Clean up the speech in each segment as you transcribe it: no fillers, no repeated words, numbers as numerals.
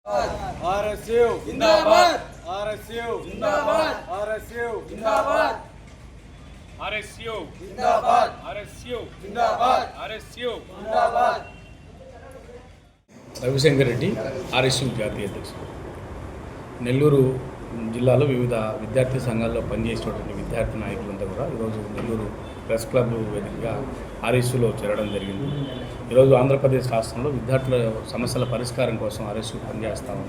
RSU जिंदाबाद RSU जिंदाबाद RSU जिंदाबाद RSU जिंदाबाद RSU जिंदाबाद RSU जिंदाबाद రవిశంకర్ రెడ్డి ఆర్ఎస్యు జాతీయ అధ్యక్షుడు. నెల్లూరు జిల్లాలో వివిధ విద్యార్థి సంఘాల్లో పనిచేసేటువంటి విద్యార్థి నాయకులంతా కూడా ఈరోజు నెల్లూరు ప్రెస్ క్లబ్ వేదికగా ఆర్ఎస్యులో చేరడం జరిగింది. ఈరోజు ఆంధ్రప్రదేశ్ రాష్ట్రంలో విద్యార్థుల సమస్యల పరిష్కారం కోసం ఆర్ఎస్యు పనిచేస్తాము.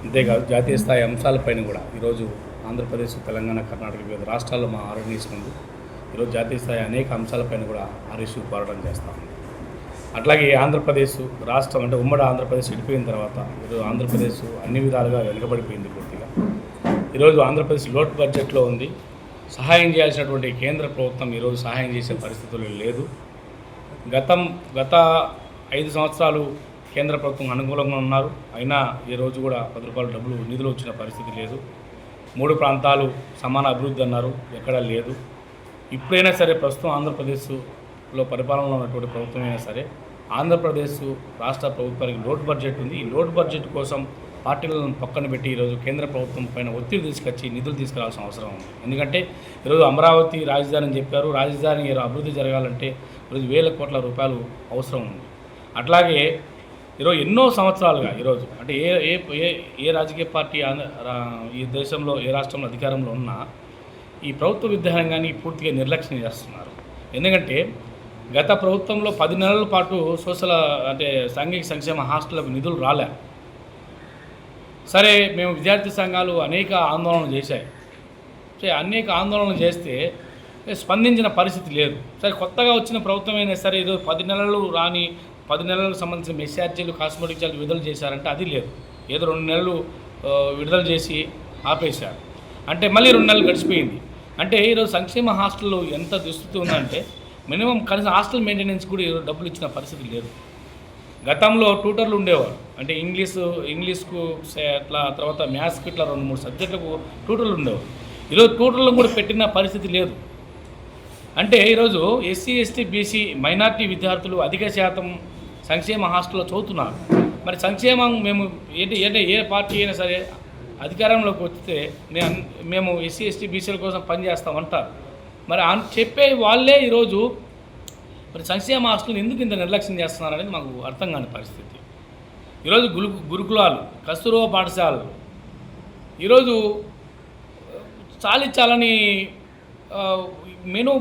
అంతేకాదు జాతీయ స్థాయి అంశాలపైన కూడా ఈరోజు ఆంధ్రప్రదేశ్, తెలంగాణ, కర్ణాటక వివిధ రాష్ట్రాల్లో మా ఆర్గనైజేషన్ ఉంది. ఈరోజు జాతీయ స్థాయి అనేక అంశాలపైన కూడా ఆర్ఎస్యు పోరాటం చేస్తాము. అట్లాగే ఆంధ్రప్రదేశ్ రాష్ట్రం అంటే ఉమ్మడి ఆంధ్రప్రదేశ్ విడిపోయిన తర్వాత ఈరోజు ఆంధ్రప్రదేశ్ అన్ని విధాలుగా వెనుకబడిపోయింది పూర్తిగా. ఈరోజు ఆంధ్రప్రదేశ్ లోటు బడ్జెట్లో ఉంది. సహాయం చేయాల్సినటువంటి కేంద్ర ప్రభుత్వం ఈరోజు సహాయం చేసే పరిస్థితులు లేదు. గత 5 సంవత్సరాలు కేంద్ర ప్రభుత్వం అనుకూలంగా ఉన్నారు. అయినా ఈరోజు కూడా 10 రూపాయల నిధులు వచ్చిన పరిస్థితి లేదు. 3 ప్రాంతాలు సమాన అభివృద్ధి అన్నారు, ఎక్కడా లేదు. ఇప్పుడైనా సరే ప్రస్తుతం ఆంధ్రప్రదేశ్లో పరిపాలనలో ఉన్నటువంటి ప్రభుత్వం అయినా సరే ఆంధ్రప్రదేశ్ రాష్ట్ర ప్రభుత్వానికి లోటు బడ్జెట్ ఉంది. ఈ లోటు బడ్జెట్ కోసం పార్టీలను పక్కన పెట్టి ఈరోజు కేంద్ర ప్రభుత్వం పైన ఒత్తిడి తీసుకొచ్చి నిధులు తీసుకురావాల్సిన అవసరం ఉంది. ఎందుకంటే ఈరోజు అమరావతి రాజధాని అని చెప్పారు. రాజధాని అభివృద్ధి జరగాలంటే ఈరోజు వేల కోట్ల రూపాయలు అవసరం ఉంది. అట్లాగే ఈరోజు ఎన్నో సంవత్సరాలుగా ఈరోజు అంటే ఏ రాజకీయ పార్టీ ఈ దేశంలో ఏ రాష్ట్రంలో అధికారంలో ఉన్నా ఈ ప్రభుత్వ విధానంగాన్ని పూర్తిగా నిర్లక్ష్యం చేస్తున్నారు. ఎందుకంటే గత ప్రభుత్వంలో 10 నెలల పాటు సాంఘిక సంక్షేమ హాస్టళ్లకు నిధులు రాలే. సరే మేము విద్యార్థి సంఘాలు అనేక ఆందోళనలు చేశాయి. అనేక ఆందోళనలు చేస్తే స్పందించిన పరిస్థితి లేదు. సరే కొత్తగా వచ్చిన ప్రభుత్వం అయినా సరే ఈరోజు 10 నెలలు రాని 10 నెలలకు సంబంధించిన మెస్ ఛార్జీలు, కాస్మెటిక్ ఛార్జీలు విడుదల చేశారంటే అది లేదు. ఏదో 2 నెలలు విడుదల చేసి ఆపేశారు. అంటే మళ్ళీ 2 నెలలు గడిచిపోయింది. అంటే ఈరోజు సంక్షేమ హాస్టల్లో ఎంత దుస్థితి ఉందంటే మినిమం కనీసం హాస్టల్ మెయింటెనెన్స్ కూడా ఈరోజు డబ్బులు ఇచ్చిన పరిస్థితి లేదు. గతంలో ట్యూటర్లు ఉండేవారు. అంటే ఇంగ్లీష్కు అట్లా తర్వాత మ్యాథ్స్కి ఇట్లా 2-3 సబ్జెక్టులకు ట్యూటర్లు ఉండేవారు. ఈరోజు ట్యూటర్లను కూడా పెట్టిన పరిస్థితి లేదు. అంటే ఈరోజు ఎస్సీ, ఎస్టీ, బీసీ, మైనార్టీ విద్యార్థులు అధిక శాతం సంక్షేమ హాస్టల్లో చదువుతున్నారు. మరి సంక్షేమం మేము ఏ పార్టీ అయినా సరే అధికారంలోకి వస్తే మేము ఎస్సీ, ఎస్టీ, బీసీల కోసం పనిచేస్తామంటారు. మరి చెప్పే వాళ్ళే ఈరోజు మరి సంక్షేమ హాస్టల్ని ఎందుకు ఇంత నిర్లక్ష్యం చేస్తున్నారనేది మాకు అర్థం కాని పరిస్థితి. ఈరోజు గురుకులాలు, కస్తూర్బా పాఠశాలలు ఈరోజు చాలని మెనూ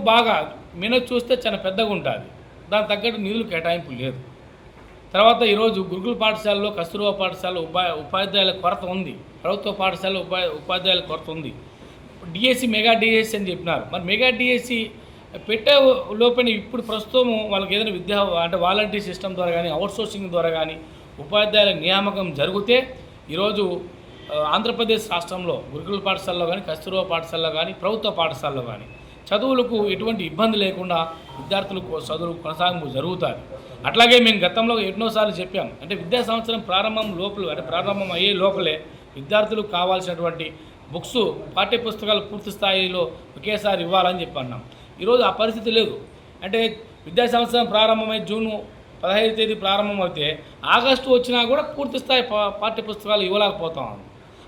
చూస్తే చాలా పెద్దగా ఉంటుంది. దానికి తగ్గట్టు నిధులు కేటాయింపు లేదు. తర్వాత ఈరోజు గురుకుల పాఠశాలలో, కస్తూర్బా పాఠశాలలో ఉపాధ్యాయుల కొరత ఉంది. ప్రభుత్వ పాఠశాలలో ఉపాధ్యాయుల కొరత ఉంది. డిఎస్సి, మెగా డిఎస్సి అని చెప్పినారు. మరి మెగా డిఎస్సి పెట్టే లోపల ఇప్పుడు ప్రస్తుతం వాళ్ళకి ఏదైనా వాలంటీర్ సిస్టమ్ ద్వారా కానీ అవుట్సోర్సింగ్ ద్వారా కానీ ఉపాధ్యాయుల నియామకం జరిగితే ఈరోజు ఆంధ్రప్రదేశ్ రాష్ట్రంలో గురుకుల పాఠశాలలో కానీ, కస్తూర్బా పాఠశాలలో కానీ, ప్రభుత్వ పాఠశాలలో కానీ చదువులకు ఎటువంటి ఇబ్బంది లేకుండా విద్యార్థులకు చదువులు కొనసాగింపు జరుగుతుంది. అట్లాగే మేము గతంలో ఎన్నోసార్లు చెప్పాం. అంటే విద్యా సంవత్సరం ప్రారంభం అయ్యే లోపలే విద్యార్థులకు కావాల్సినటువంటి బుక్స్, పాఠ్యపుస్తకాలు పూర్తి స్థాయిలో ఒకేసారి ఇవ్వాలని చెప్పి అన్నాం. ఈరోజు ఆ పరిస్థితి లేదు. అంటే విద్యా సంవత్సరం ప్రారంభమై జూన్ 15వ తేదీ ప్రారంభమైతే ఆగస్టు వచ్చినా కూడా పూర్తి స్థాయి పాఠ్యపుస్తకాలు ఇవ్వలేకపోతాం.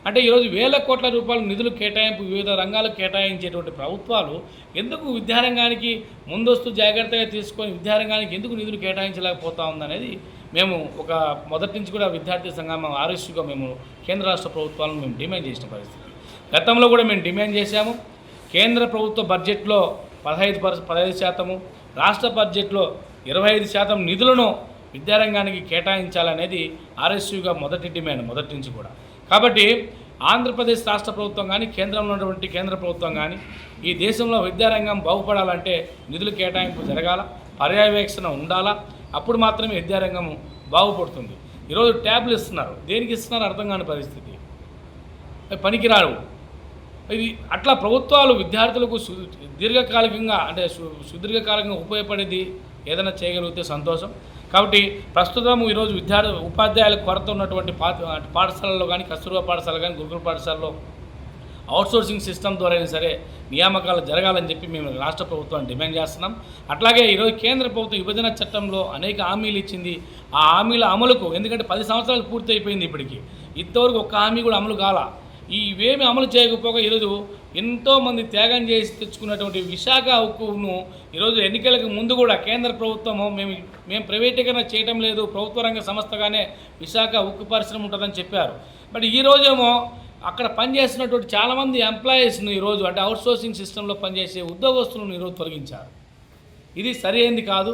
అంటే ఈరోజు వేల కోట్ల రూపాయల నిధులు కేటాయింపు వివిధ రంగాలకు కేటాయించేటువంటి ప్రభుత్వాలు ఎందుకు విద్యారంగానికి ముందస్తు జాగ్రత్తగా తీసుకొని విద్యారంగానికి ఎందుకు నిధులు కేటాయించలేకపోతా ఉందనేది మేము మొదటి నుంచి కూడా విద్యార్థి సంఘం ఆర్ఎస్యుగా మేము కేంద్ర రాష్ట్ర ప్రభుత్వాలను మేము డిమాండ్ చేసిన పరిస్థితి. గతంలో కూడా మేము డిమాండ్ చేశాము. కేంద్ర ప్రభుత్వ బడ్జెట్లో 15%, రాష్ట్ర బడ్జెట్లో 25% నిధులను విద్యారంగానికి కేటాయించాలనేది ఆర్ఎస్యుగా మొదటి నుంచి కూడా. కాబట్టి ఆంధ్రప్రదేశ్ రాష్ట్ర ప్రభుత్వం కానీ, కేంద్రంలో ఉన్నటువంటి కేంద్ర ప్రభుత్వం కానీ ఈ దేశంలో విద్యారంగం బాగుపడాలంటే నిధులు కేటాయింపు జరగాల, పర్యవేక్షణ ఉండాలా. అప్పుడు మాత్రమే విద్యారంగం బాగుపడుతుంది. ఈరోజు ట్యాబ్లు ఇస్తున్నారు. దేనికి ఇస్తున్నారు అర్థం కాని పరిస్థితి. పనికిరారు. ఇది అట్లా ప్రభుత్వాలు విద్యార్థులకు సుదీర్ఘకాలికంగా ఉపయోగపడేది ఏదైనా చేయగలిగితే సంతోషం. కాబట్టి ప్రస్తుతం ఈరోజు ఉపాధ్యాయుల కొరత ఉన్నటువంటి పాఠశాలలో కానీ, కస్తూర్బా పాఠశాల కానీ, గురుకుల పాఠశాలలో అవుట్సోర్సింగ్ సిస్టమ్ ద్వారా అయినా సరే నియామకాలు జరగాలని చెప్పి మేము రాష్ట్ర ప్రభుత్వాన్ని డిమాండ్ చేస్తున్నాం. అట్లాగే ఈరోజు కేంద్ర ప్రభుత్వం విభజన చట్టంలో అనేక హామీలు ఇచ్చింది. ఆ హామీల అమలుకు, ఎందుకంటే 10 సంవత్సరాలు పూర్తి అయిపోయింది ఇప్పటికి, ఇంతవరకు ఒక్క హామీ కూడా అమలు కాల. ఇవేమి అమలు చేయకపోగా ఈరోజు ఎంతోమంది త్యాగం చేసి తెచ్చుకున్నటువంటి విశాఖ ఉక్కును ఈరోజు ఎన్నికలకు ముందు కూడా కేంద్ర ప్రభుత్వము మేము ప్రైవేటీకరణ చేయటం లేదు, ప్రభుత్వ రంగ సంస్థగానే విశాఖ ఉక్కు పరిశ్రమ ఉంటుందని చెప్పారు. బట్ ఈరోజేమో అక్కడ పనిచేస్తున్నటువంటి చాలామంది ఎంప్లాయీస్ను ఈరోజు అంటే అవుట్సోర్సింగ్ సిస్టంలో పనిచేసే ఉద్యోగస్తులను ఈరోజు తొలగించారు. ఇది సరైనది కాదు.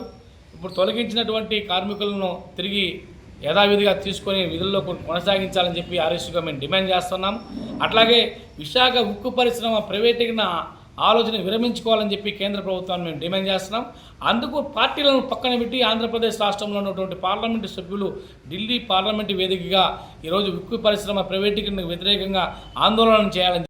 ఇప్పుడు తొలగించినటువంటి కార్మికులను తిరిగి యథావిధిగా తీసుకొని విధుల్లో కొనసాగించాలని చెప్పి ఆర్ఎస్యూగా మేము డిమాండ్ చేస్తున్నాం. అట్లాగే విశాఖ ఉక్కు పరిశ్రమ ప్రైవేటీకరణ ఆలోచన విరమించుకోవాలని చెప్పి కేంద్ర ప్రభుత్వాన్ని మేము డిమాండ్ చేస్తున్నాం. అందుకు పార్టీలను పక్కన పెట్టి ఆంధ్రప్రదేశ్ రాష్ట్రంలో ఉన్నటువంటి పార్లమెంటు సభ్యులు ఢిల్లీ పార్లమెంటు వేదికగా ఈరోజు ఉక్కు పరిశ్రమ ప్రైవేటీకరణకు వ్యతిరేకంగా ఆందోళన చేయాలని